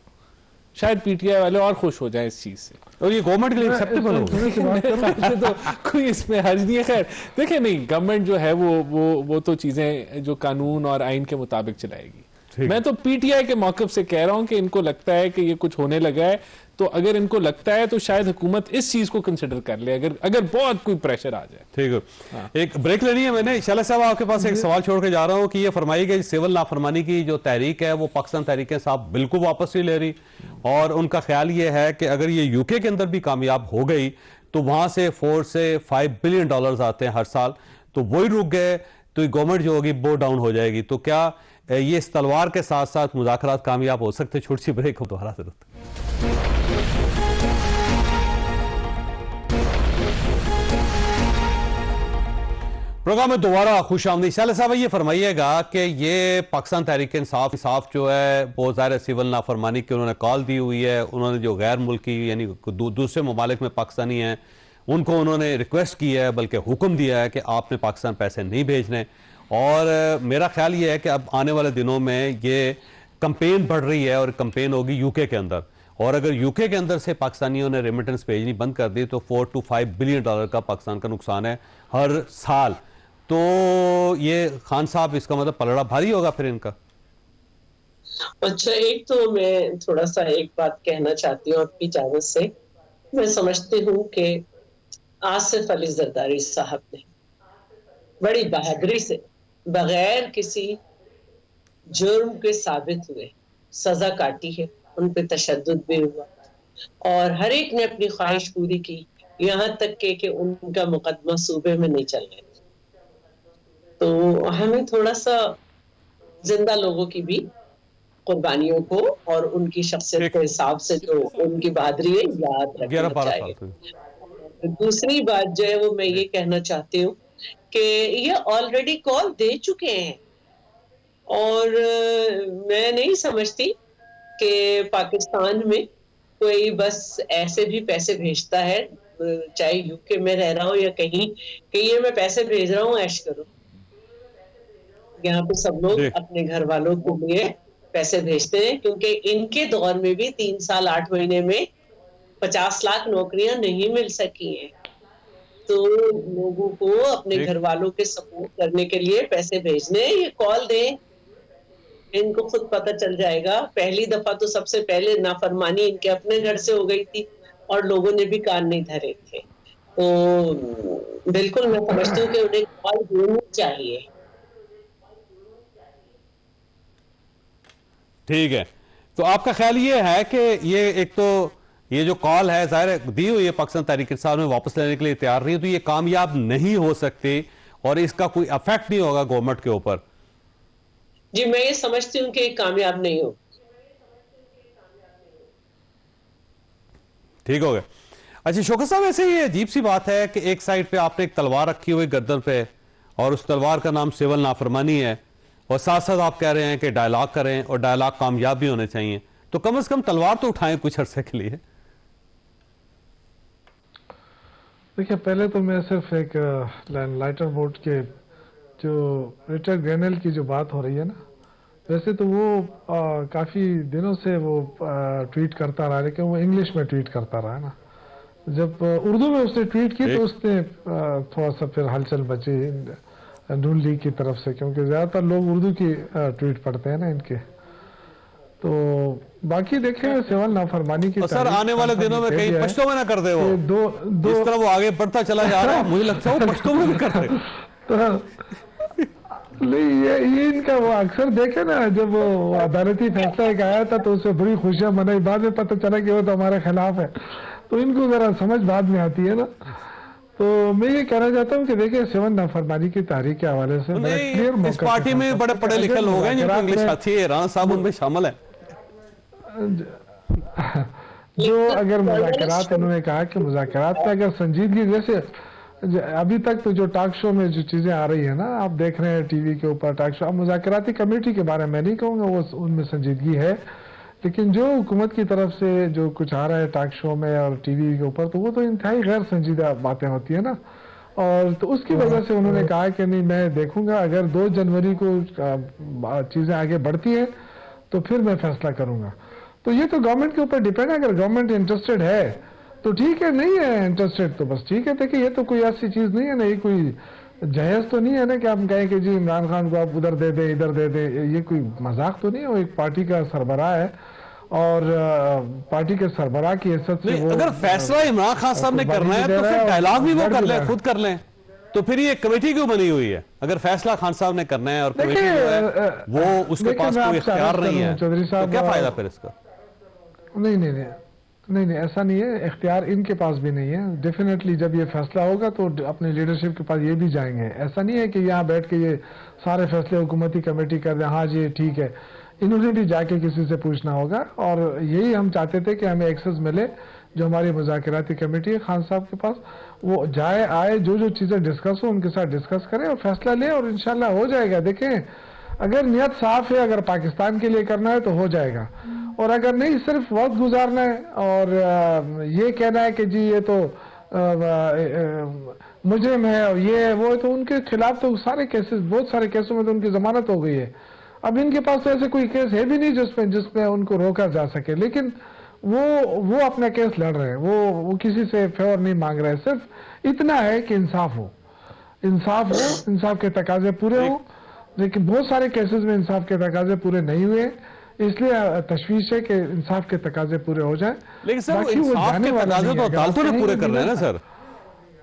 شاید پی ٹی آئی والے اور خوش ہو جائیں اس چیز سے, اور یہ گورنمنٹ کے لیے ایکسیپٹیبل ہو. تو کوئی اس میں حرج نہیں ہے. خیر دیکھیں نہیں, گورنمنٹ جو ہے وہ تو چیزیں جو قانون اور آئین کے مطابق چلائے گی. میں تو پی ٹی آئی کے موقف سے کہہ رہا ہوں کہ ان کو لگتا ہے کہ یہ کچھ ہونے لگا ہے, تو اگر ان کو لگتا ہے تو شاید حکومت اس چیز کو کنسیڈر کر لے اگر بہت کوئی پریشر آ جائے. ٹھیک ہے, ایک بریک لینی ہے. میں نے شعلہ صاحب آپ کے پاس ایک سوال چھوڑ کے جا رہا ہوں کہ یہ فرمائیے کہ سول نافرمانی کی جو تحریک ہے وہ پاکستان تحریک انصاف بالکل واپس نہیں لے رہی, اور ان کا خیال یہ ہے کہ اگر یہ یو کے اندر بھی کامیاب ہو گئی تو وہاں سے 4 سے 5 بلین ڈالرز آتے ہیں ہر سال, تو وہی رک گئے تو یہ گورنمنٹ جو ہوگی بو ڈاؤن ہو جائے گی. تو کیا یہ اس تلوار کے ساتھ ساتھ مذاکرات کامیاب ہو سکتے؟ چھوٹی سی بریک ہو دوبارہ ضرورت. پروگرام میں دوبارہ خوش آمدید. شعلہ صاحب یہ فرمائیے گا کہ یہ پاکستان تحریک انصاف جو ہے وہ ظاہر سول نافرمانی کی انہوں نے کال دی ہوئی ہے. انہوں نے جو غیر ملکی یعنی دوسرے ممالک میں پاکستانی ہیں ان کو انہوں نے ریکویسٹ کی ہے, بلکہ حکم دیا ہے کہ آپ نے پاکستان پیسے نہیں بھیجنے. اور میرا خیال یہ ہے کہ اب آنے والے دنوں میں یہ کمپین بڑھ رہی ہے, اور کمپین ہوگی یو کے اندر, اور اگر یو کے اندر سے پاکستانیوں نے ریمیٹنس بھیجنی بند کر دی تو 4 to 5 بلین ڈالر کا پاکستان کا نقصان ہے ہر سال. تو یہ خان صاحب اس کا مطلب پلڑا بھاری ہوگا پھر ان کا. اچھا, ایک تو میں تھوڑا سا ایک بات کہنا چاہتی ہوں آپ کی اجازت سے. میں سمجھتی ہوں کہ آصف علی زرداری صاحب نے بڑی بہادری سے بغیر کسی جرم کے ثابت ہوئے سزا کاٹی ہے, ان پہ تشدد بھی ہوا, اور ہر ایک نے اپنی خواہش پوری کی, یہاں تک کہ ان کا مقدمہ صوبے میں نہیں چل رہا. تو ہمیں تھوڑا سا زندہ لوگوں کی بھی قربانیوں کو اور ان کی شخصیت کے حساب سے جو ان کی بہادری ہے یاد رکھنا چاہیے. دوسری بات جو ہے وہ میں یہ کہنا چاہتی ہوں کہ یہ آلریڈی کال دے چکے ہیں, اور میں نہیں سمجھتی کہ پاکستان میں کوئی بس ایسے بھی پیسے بھیجتا ہے, چاہے یو کے میں رہ رہا ہوں یا کہیں کہ یہ میں پیسے بھیج رہا ہوں ایش کرو. یہاں پہ سب لوگ اپنے گھر والوں کے لیے پیسے بھیجتے ہیں, کیونکہ ان کے دور میں بھی 3 سال 8 مہینے میں 50 لاکھ نوکریاں نہیں مل سکی ہیں. تو لوگوں کو اپنے گھر والوں کے سپورٹ کرنے کے لیے پیسے بھیجنے, یہ کال دیں, ان کو خود پتہ چل جائے گا. پہلی دفعہ تو سب سے پہلے نافرمانی ان کے اپنے گھر سے ہو گئی تھی اور لوگوں نے بھی کان نہیں دھرے تھے. تو بالکل میں سمجھتی ہوں کہ انہیں کال دینی چاہیے. ٹھیک ہے, تو آپ کا خیال یہ ہے کہ یہ ایک تو یہ جو کال ہے ظاہر دی ہوئی ہے پاکستان تحریک انصاف میں واپس لینے کے لیے تیار نہیں ہے, تو یہ کامیاب نہیں ہو سکتی اور اس کا کوئی افیکٹ نہیں ہوگا گورنمنٹ کے اوپر. جی میں یہ سمجھتی ہوں کہ یہ کامیاب نہیں ہو. ٹھیک ہو گیا. اچھا شوکت صاحب, ایسے یہ عجیب سی بات ہے کہ ایک سائڈ پہ آپ نے ایک تلوار رکھی ہوئی گردن پہ, اور اس تلوار کا نام سول نافرمانی ہے, اور ساتھ ساتھ آپ کہہ رہے ہیں کہ ڈائلاگ کریں اور ڈائلاگ کامیاب بھی ہونے چاہیے. تو کم از کم تلوار تو اٹھائیں کچھ عرصے کے لیے. دیکھیں پہلے تو میں صرف ایک لائٹر بورڈ کے جو رچرڈ گرینل کی جو بات ہو رہی ہے نا، ویسے تو وہ کافی دنوں سے وہ ٹویٹ کرتا رہا، لیکن وہ انگلش میں ٹویٹ کرتا رہا نا. جب اردو میں اس نے ٹویٹ کی تو اس نے تھوڑا سا پھر ہلچل بچی نون لیگ کی طرف سے، کیونکہ زیادہ تر لوگ اردو کی ٹویٹ پڑھتے ہیں نا ان کے. تو باقی دیکھیں سول نافرمانی کی سر آنے والے دنوں میں کہیں پشتوں میں نہ کر دے وہ جس طرح وہ آگے بڑھتا چلا جا رہا ہے، مجھے لگتا ہے وہ پشتوں میں نہ کر دے. نہیں یہ ان کا وہ اکثر دیکھے نا، جب وہ عدالتی فیصلہ ایک آیا تھا تو اس سے بڑی خوشیاں منائی، بعد میں پتہ چلا کہ وہ تو ہمارے خلاف ہے، تو ان کو ذرا سمجھ بعد میں آتی ہے نا. تو میں یہ کہنا چاہتا ہوں کہ دیکھیں سیون نافرمانی کی تحریک کے حوالے سے اس پارٹی میں بڑے پڑھے لکھے لوگ ہیں جن کو انگلش آتی ہے، رانا صاحب ان میں شامل ہیں. جو اگر مذاکرات انہوں نے کہا کہ مذاکرات پہ اگر سنجیدگی، جیسے ابھی تک تو جو ٹاک شو میں جو چیزیں آ رہی ہیں نا، آپ دیکھ رہے ہیں ٹی وی کے اوپر ٹاک شو، اب مذاکراتی کمیٹی کے بارے میں نہیں کہوں گا وہ ان میں سنجیدگی ہے، لیکن جو حکومت کی طرف سے جو کچھ آ رہا ہے ٹاک شو میں اور ٹی وی کے اوپر، تو وہ تو انتہائی غیر سنجیدہ باتیں ہوتی ہیں نا. اور تو اس کی وجہ سے انہوں نے کہا کہ نہیں میں دیکھوں گا، اگر 2 جنوری کو چیزیں آگے بڑھتی ہیں تو پھر میں فیصلہ کروں گا. تو یہ تو گورنمنٹ کے اوپر ڈیپینڈ ہے، اگر گورنمنٹ انٹرسٹڈ ہے تو ٹھیک ہے، نہیں ہے انٹرسٹڈ تو بس ٹھیک ہے. دیکھیں یہ تو کوئی ایسی چیز نہیں ہے نا، یہ کوئی جہیز تو نہیں ہے نا کہ ہم کہیں کہ جی عمران خان کو آپ ادھر دے دیں ادھر دے دیں، یہ کوئی مذاق تو نہیں ہے. وہ ایک پارٹی کا سربراہ ہے اور پارٹی کے سربراہ کی حیثیت سے اگر فیصلہ عمران خان صاحب نے کرنا ہے تو پھر ڈائلاگ بھی وہ کر لیں، خود کر لیں. تو پھر یہ کمیٹی کیوں بنی ہوئی ہے اگر فیصلہ خان صاحب نے کرنا ہے اور کمیٹی جو ہے وہ اس کے پاس کوئی اختیار نہیں ہے، تو کیا فائدہ پھر اس کا؟ نہیں ایسا نہیں ہے، اختیار ان کے پاس بھی نہیں ہے. ڈیفینیٹلی جب یہ فیصلہ ہوگا تو اپنے لیڈرشپ کے پاس یہ بھی جائیں گے. ایسا نہیں ہے کہ یہاں بیٹھ کے یہ سارے فیصلے حکومتی کمیٹی کر دیں، ہاں جی ٹھیک ہے. انہوں نے بھی جا کے کسی سے پوچھنا ہوگا، اور یہی ہم چاہتے تھے کہ ہمیں ایکسس ملے جو ہماری مذاکراتی کمیٹی ہے خان صاحب کے پاس، وہ جائے آئے جو چیزیں ڈسکس ہو ان کے ساتھ ڈسکس کریں اور فیصلہ لیں، اور انشاءاللہ ہو جائے گا. دیکھیں اگر نیت صاف ہے، اگر پاکستان کے لیے کرنا ہے تو ہو جائے گا، اور اگر نہیں صرف وقت گزارنا ہے اور یہ کہنا ہے کہ جی یہ تو مجرم ہے اور یہ وہ، تو ان کے خلاف تو سارے کیسز، بہت سارے کیسوں میں تو ان کی ضمانت ہو گئی ہے. اب ان کے پاس تو ایسے کوئی کیس ہے بھی نہیں جس میں ان کو روکا جا سکے، لیکن وہ اپنا کیس لڑ رہے ہیں، وہ کسی سے فیور نہیں مانگ رہے. صرف اتنا ہے کہ انصاف ہو، انصاف کے تقاضے پورے ہوں. لیکن بہت سارے کیسز میں انصاف کے تقاضے پورے نہیں ہوئے، اس لیے تشویش ہے کہ انصاف کے تقاضے پورے ہو جائیں. لیکن سر وہ انصاف کے تقاضے تو عدالتوں نے پورے کر رہے ہیں نا سر،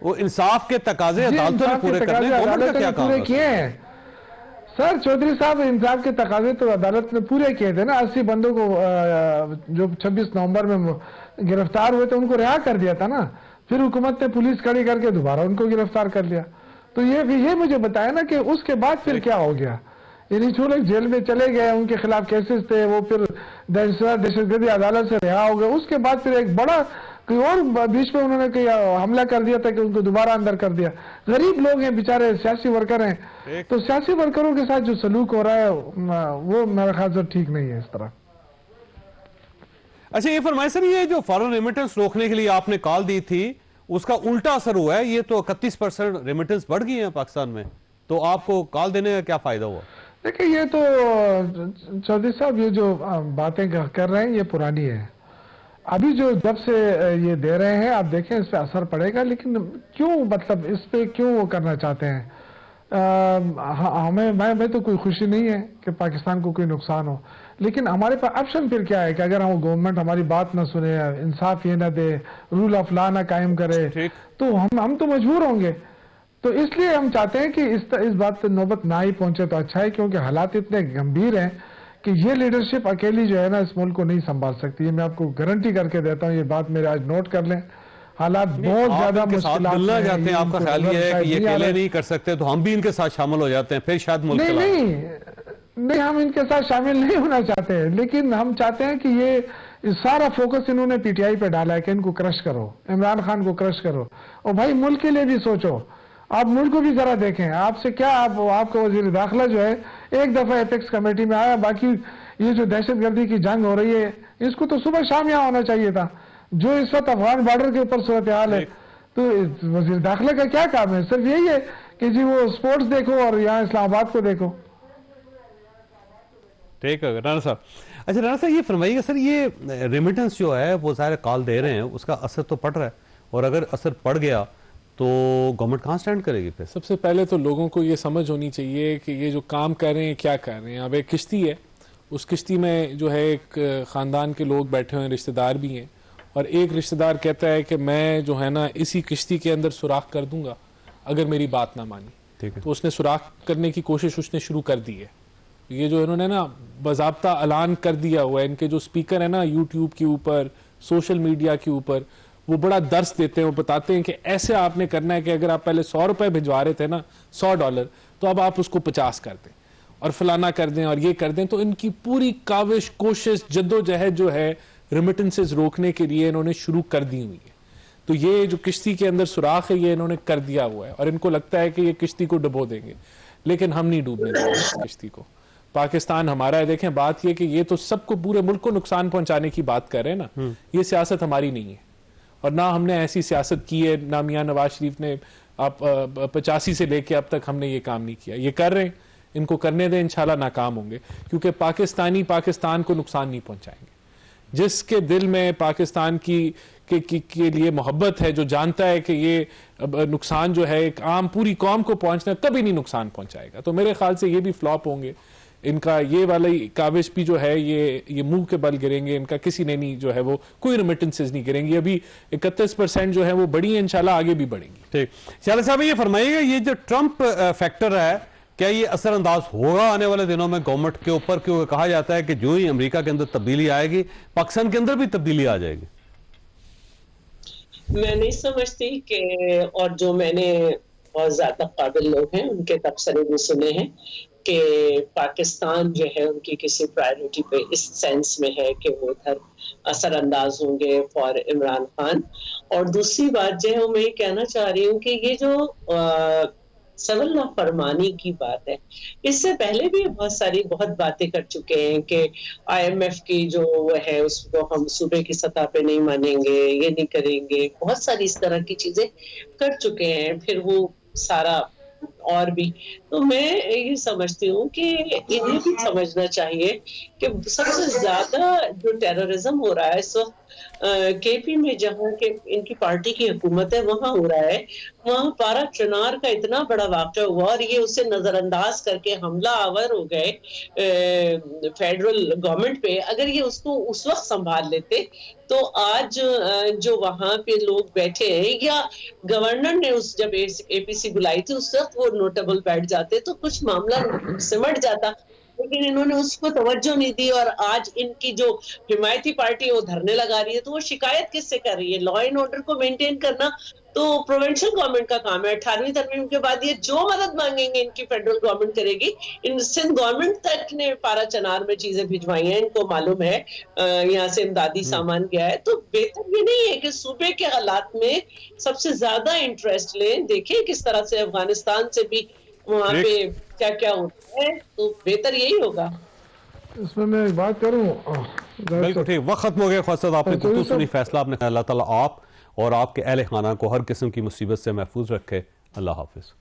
وہ انصاف کے تقاضے عدالتوں نے پورے کر رہے ہیں، گورنمنٹ کا کیا کام ہے؟ سر چودھری صاحب انصاف کے تقاضے تو عدالت نے پورے کیے تھے نا. 80 بندوں کو جو 26 نومبر میں گرفتار ہوئے تھے ان کو رہا کر دیا تھا نا، پھر حکومت نے پولیس کھڑی کر کے دوبارہ ان کو گرفتار کر لیا. تو یہ مجھے بتایا نا کہ اس کے بعد پھر کیا ہو گیا. یعنی جو لوگ جیل میں چلے گئے ان کے خلاف کیسز تھے، وہ پھر دہشت گردی عدالت سے رہا ہو گئے. اس کے بعد پھر ایک بڑا کوئی اور بیچ میں انہوں نے حملہ کر دیا تھا کہ ان کو دوبارہ اندر کر دیا. غریب لوگ ہیں بیچارے، سیاسی ورکر ہیں، تو سیاسی ورکروں کے ساتھ جو سلوک ہو رہا ہے وہ میرے خیال سے ٹھیک نہیں ہے اس طرح. اچھا یہ فرمائے سر، یہ جو فارن ریمیٹنس روکنے کے لیے آپ نے کال دی تھی اس کا الٹا اثر ہوا ہے، یہ تو 31% ریمیٹنس بڑھ گئی ہیں پاکستان میں، تو آپ کو کال دینے کا کیا فائدہ ہوا؟ دیکھیں یہ تو چودھری صاحب یہ جو باتیں کر رہے ہیں یہ پرانی ہے. ابھی جو جب سے یہ دے رہے ہیں آپ دیکھیں اس پہ اثر پڑے گا، لیکن کیوں مطلب اس پہ کیوں وہ کرنا چاہتے ہیں؟ ہمیں تو کوئی خوشی نہیں ہے کہ پاکستان کو کوئی نقصان ہو، لیکن ہمارے پاس آپشن پھر کیا ہے کہ اگر ہم گورنمنٹ ہماری بات نہ سنے، انصاف یہ نہ دے، رول آف لا نہ قائم کرے، تو ہم تو مجبور ہوں گے. تو اس لیے ہم چاہتے ہیں کہ اس بات پہ نوبت نہ ہی پہنچے تو اچھا ہے، کیونکہ حالات اتنے گمبھیر ہیں کہ یہ لیڈرشپ اکیلی جو ہے نا اس ملک کو نہیں سنبھال سکتی. یہ میں آپ کو گارنٹی کر کے دیتا ہوں، یہ بات میرے آج نوٹ کر لیں. حالات بہت زیادہ مشکلات ہیں. آپ کا خیال یہ ہے کہ یہ اکیلے نہیں کر سکتے تو ہم بھی ان کے ساتھ شامل ہو جاتے ہیں، پھر شاید ملک نہیں ہم ان کے ساتھ شامل نہیں ہونا چاہتے ہیں، لیکن ہم چاہتے ہیں کہ یہ سارا فوکس انہوں نے پی ٹی آئی پہ ڈالا ہے کہ ان کو کرش کرو، عمران خان کو کرش کرو. اور بھائی ملک کے لیے بھی سوچو، آپ ملک کو بھی ذرا دیکھیں. آپ سے کیا آپ کا وزیر داخلہ جو ہے ایک دفعہ ایپیکس کمیٹی میں آیا، باقی یہ جو دہشت گردی کی جنگ ہو رہی ہے اس کو تو صبح شام یہاں ہونا چاہیے تھا. جو اس وقت افغان بارڈر کے اوپر صورتحال ہے تو وزیر داخلہ کا کیا کام ہے؟ صرف یہی ہے کہ جی وہ سپورٹس دیکھو اور یہاں اسلام آباد کو دیکھو. ٹھیک ہے رانا صاحب. اچھا رانا صاحب یہ فرمائیے گا سر، یہ ریمیٹنس جو ہے وہ ظاہر کال دے رہے ہیں، اس کا اثر تو پڑ رہا ہے، اور اگر اثر پڑ گیا تو گورنمنٹ کہاں سٹینڈ کرے گی پھر؟ سب سے پہلے تو لوگوں کو یہ سمجھ ہونی چاہیے کہ یہ جو کام کر رہے ہیں کیا کر رہے ہیں. اب ایک کشتی ہے، اس کشتی میں جو ہے ایک خاندان کے لوگ بیٹھے ہوئے ہیں، رشتہ دار بھی ہیں، اور ایک رشتہ دار کہتا ہے کہ میں جو ہے نا اسی کشتی کے اندر سوراخ کر دوں گا اگر میری بات نہ مانی. تو اس نے سوراخ کرنے کی کوشش اس نے شروع کر دی ہے. یہ جو انہوں نے نا باضابطہ اعلان کر دیا ہوا ہے، ان کے جو سپیکر ہیں نا یوٹیوب کے اوپر، سوشل میڈیا کے اوپر، وہ بڑا درس دیتے ہیں. وہ بتاتے ہیں کہ ایسے آپ نے کرنا ہے کہ اگر آپ پہلے $100 بھجوا رہے تھے نا $100 تو اب آپ اس کو 50 کر دیں اور فلانا کر دیں اور یہ کر دیں. تو ان کی پوری کاوش، کوشش، جدوجہد جو ہے ریمیٹنسز روکنے کے لیے انہوں نے شروع کر دی ہوئی ہے. تو یہ جو کشتی کے اندر سوراخ ہے یہ انہوں نے کر دیا ہوا ہے، اور ان کو لگتا ہے کہ یہ کشتی کو ڈبو دیں گے، لیکن ہم نہیں ڈوبنے دیں گے کشتی کو. پاکستان ہمارا ہے. دیکھیں بات یہ کہ یہ تو سب کو، پورے ملک کو نقصان پہنچانے کی بات کر رہے ہیں نا، یہ سیاست ہماری نہیں ہے، اور نہ ہم نے ایسی سیاست کی ہے، نہ میاں نواز شریف نے 85 سے لے کے اب تک ہم نے یہ کام نہیں کیا. یہ کر رہے ہیں، ان کو کرنے دیں، انشاءاللہ ناکام ہوں گے، کیونکہ پاکستانی پاکستان کو نقصان نہیں پہنچائیں گے. جس کے دل میں پاکستان کے لیے محبت ہے، جو جانتا ہے کہ یہ نقصان جو ہے ایک عام پوری قوم کو پہنچنا، کبھی نہیں نقصان پہنچائے گا. تو میرے خیال سے یہ بھی فلاپ ہوں گے. ان کا یہ والی کاوش بھی جو ہے یہ منہ کے بل گریں گے. ان کا کسی نے نہیں جو ہے وہ کوئی ریمیٹنسز نہیں گریں گی. ابھی 31% جو ہے وہ بڑی ہیں، انشاءاللہ آگے بھی بڑھیں گی. ٹھیک. چالے صاحب یہ فرمائیے گا، یہ جو ٹرمپ فیکٹر ہے کیا یہ اثر انداز ہوگا آنے والے دنوں میں گورنمنٹ کے اوپر؟ کیونکہ کہا جاتا ہے کہ جو ہی امریکہ کے اندر تبدیلی آئے گی پاکستان کے اندر بھی تبدیلی آ جائے گی. میں نہیں سمجھتی کہ، اور جو میں نے بہت زیادہ قابل لوگ ہیں ان کے تبصرے بھی سنے ہیں کہ پاکستان جو ہے ان کی کسی پرائیورٹی پہ اس سینس میں ہے کہ وہ ادھر اثر انداز ہوں گے فار عمران خان. اور دوسری بات جو ہے وہ میں یہ کہنا چاہ رہی ہوں کہ یہ جو صلی اللہ فرمانی کی بات ہے، اس سے پہلے بھی بہت باتیں کر چکے ہیں کہ IMF کی جو وہ ہے اس کو ہم صوبے کی سطح پہ نہیں مانیں گے، یہ نہیں کریں گے، بہت ساری اس طرح کی چیزیں کر چکے ہیں. پھر وہ سارا اور بھی، تو میں یہ سمجھتی ہوں کہ انہیں بھی سمجھنا چاہیے کہ سب سے زیادہ جو ٹیررزم ہو رہا ہے اس وقت KP میں، جہاں کہ ان کی پارٹی کی حکومت ہے، وہاں ہو رہا ہے. وہاں پارا چنار کا اتنا بڑا واقعہ ہوا اور یہ اسے نظر انداز کر کے حملہ آور ہو گئے فیڈرل گورنمنٹ پہ. اگر یہ اس کو اس وقت سنبھال لیتے تو آج جو وہاں پہ لوگ بیٹھے ہیں، یا گورنر نے جب APC بلائی تھی اس وقت وہ نوٹیبل بیٹھ جاتے تو کچھ معاملہ سمٹ جاتا، لیکن انہوں نے اس کو توجہ نہیں دی. اور آج ان کی جو حمایتی پارٹی ہے وہ دھرنے لگا رہی ہے، تو وہ شکایت کس سے کر رہی ہے؟ لا اینڈ آرڈر کو مینٹین کرنا تو پروونشل گورنمنٹ کا کام ہے. 18ویں ترمیم کے بعد یہ جو مدد مانگیں گے ان کی فیڈرل گورنمنٹ کرے گی. ان سندھ گورنمنٹ تک نے پارا چنار میں چیزیں بھجوائی ہیں، ان کو معلوم ہے یہاں سے امدادی سامان گیا ہے. تو بہتر یہ نہیں ہے کہ صوبے کے حالات میں سب سے زیادہ انٹرسٹ لیں، دیکھیں کس طرح سے افغانستان سے بھی وہاں پہ کیا کیا ہوتا ہے، تو بہتر یہی ہوگا. اس میں ایک بات کروں. بالکل ٹھیک، وقت ختم ہو گیا. خواجہ صاحب آپ نے گفتگو سنی، فیصلہ آپ نے. اللہ تعالیٰ آپ اور آپ کے اہل خانہ کو ہر قسم کی مصیبت سے محفوظ رکھے. اللہ حافظ.